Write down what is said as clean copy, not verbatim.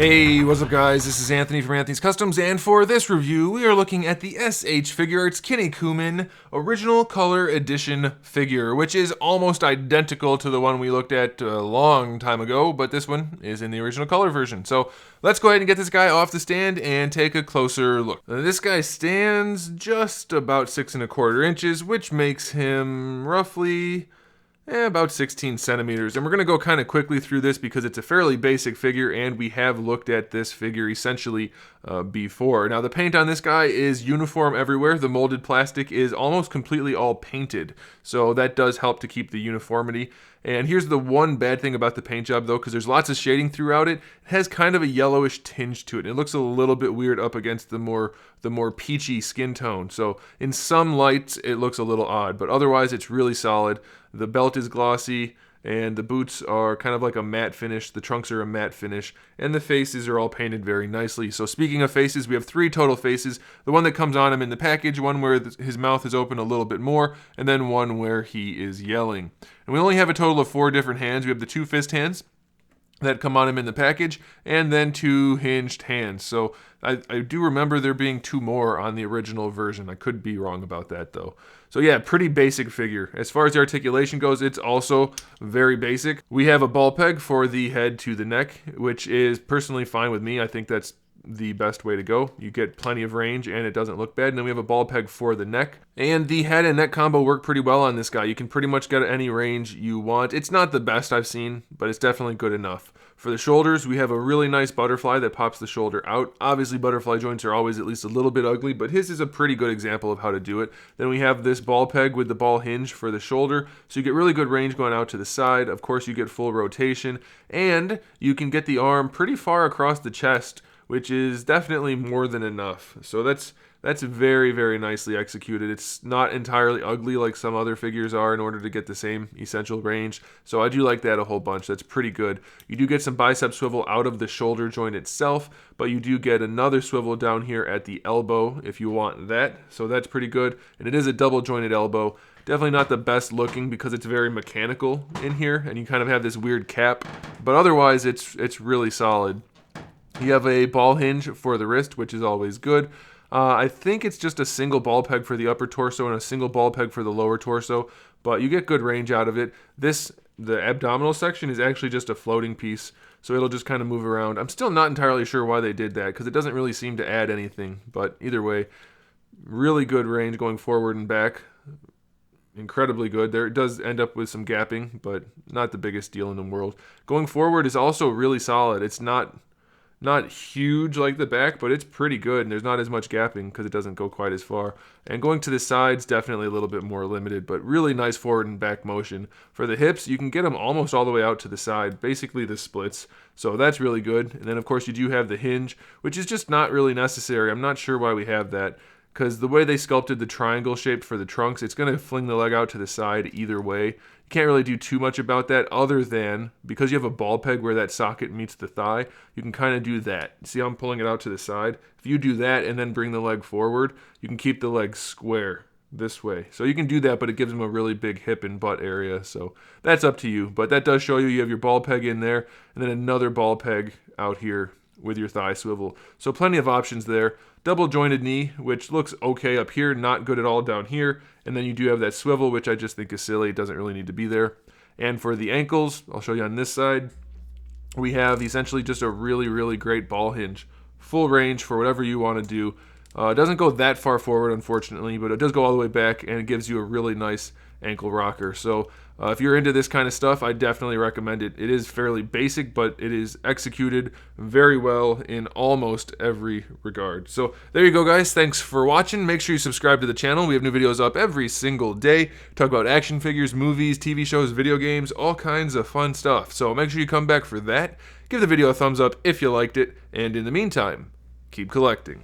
Hey, what's up guys? This is Anthony from AnthonysCustoms, and for this review, we are looking at the SH Figuarts Kinnikuman Original Color Edition figure, which is almost identical to the one we looked at a long time ago, but this one is in the original color version. So let's go ahead and get this guy off the stand and take a closer look. This guy stands just about 6¼ inches, which makes him roughly about 16 centimeters. And we're going to go kind of quickly through this because it's a fairly basic figure and we have looked at this figure essentially before. Now the paint on this guy is uniform everywhere. The molded plastic is almost completely all painted, so that does help to keep the uniformity. And here's the one bad thing about the paint job though, because there's lots of shading throughout it. It has kind of a yellowish tinge to it. It looks a little bit weird up against the more peachy skin tone. So in some lights it looks a little odd, but otherwise it's really solid. The belt is glossy, and the boots are kind of like a matte finish. The trunks are a matte finish, and the faces are all painted very nicely. So speaking of faces, we have 3 total faces. The one that comes on him in the package, one where his mouth is open a little bit more, and then one where he is yelling. And we only have a total of 4 different hands. We have the 2 fist hands that come on him in the package, and then 2 hinged hands. So I do remember there being 2 more on the original version. I could be wrong about that though. So yeah, pretty basic figure. As far as the articulation goes, it's also very basic. We have a ball peg for the head to the neck, which is personally fine with me. I think that's the best way to go. You get plenty of range and it doesn't look bad. And then we have a ball peg for the neck. And the head and neck combo work pretty well on this guy. You can pretty much get any range you want. It's not the best I've seen, but it's definitely good enough. For the shoulders, we have a really nice butterfly that pops the shoulder out. Obviously, butterfly joints are always at least a little bit ugly, but his is a pretty good example of how to do it. Then we have this ball peg with the ball hinge for the shoulder, so you get really good range going out to the side. Of course, you get full rotation, and you can get the arm pretty far across the chest, which is definitely more than enough. So that's very, very nicely executed. It's not entirely ugly like some other figures are in order to get the same essential range. So I do like that a whole bunch. That's pretty good. You do get some bicep swivel out of the shoulder joint itself, but you do get another swivel down here at the elbow if you want that. So that's pretty good. And it is a double jointed elbow. Definitely not the best looking because it's very mechanical in here and you kind of have this weird cap, but otherwise it's really solid. You have a ball hinge for the wrist, which is always good. I think it's just a single ball peg for the upper torso and a single ball peg for the lower torso, but you get good range out of it. The abdominal section is actually just a floating piece, so it'll just kind of move around. I'm still not entirely sure why they did that, because it doesn't really seem to add anything, but either way, really good range going forward and back. Incredibly good. There it does end up with some gapping, but not the biggest deal in the world. Going forward is also really solid. It's not huge like the back, but it's pretty good, and there's not as much gapping because it doesn't go quite as far. And going to the sides, definitely a little bit more limited, but really nice forward and back motion. For the hips, you can get them almost all the way out to the side, basically the splits, so that's really good. And then of course you do have the hinge, which is just not really necessary. I'm not sure why we have that, because the way they sculpted the triangle shape for the trunks, it's going to fling the leg out to the side either way. You can't really do too much about that other than, because you have a ball peg where that socket meets the thigh, you can kind of do that. See how I'm pulling it out to the side? If you do that and then bring the leg forward, you can keep the leg square this way. So you can do that, but it gives them a really big hip and butt area, so that's up to you. But that does show you have your ball peg in there, and then another ball peg out here with your thigh swivel. So plenty of options there. Double jointed knee, which looks okay up here, not good at all down here. And then you do have that swivel, which I just think is silly. It doesn't really need to be there. And for the ankles, I'll show you on this side, we have essentially just a really, really great ball hinge. Full range for whatever you want to do. It doesn't go that far forward, unfortunately, but it does go all the way back, and it gives you a really nice ankle rocker. So if you're into this kind of stuff, I definitely recommend it. It is fairly basic, but it is executed very well in almost every regard. So there you go, guys. Thanks for watching. Make sure you subscribe to the channel. We have new videos up every single day. Talk about action figures, movies, TV shows, video games, all kinds of fun stuff. So make sure you come back for that. Give the video a thumbs up if you liked it. And in the meantime, keep collecting.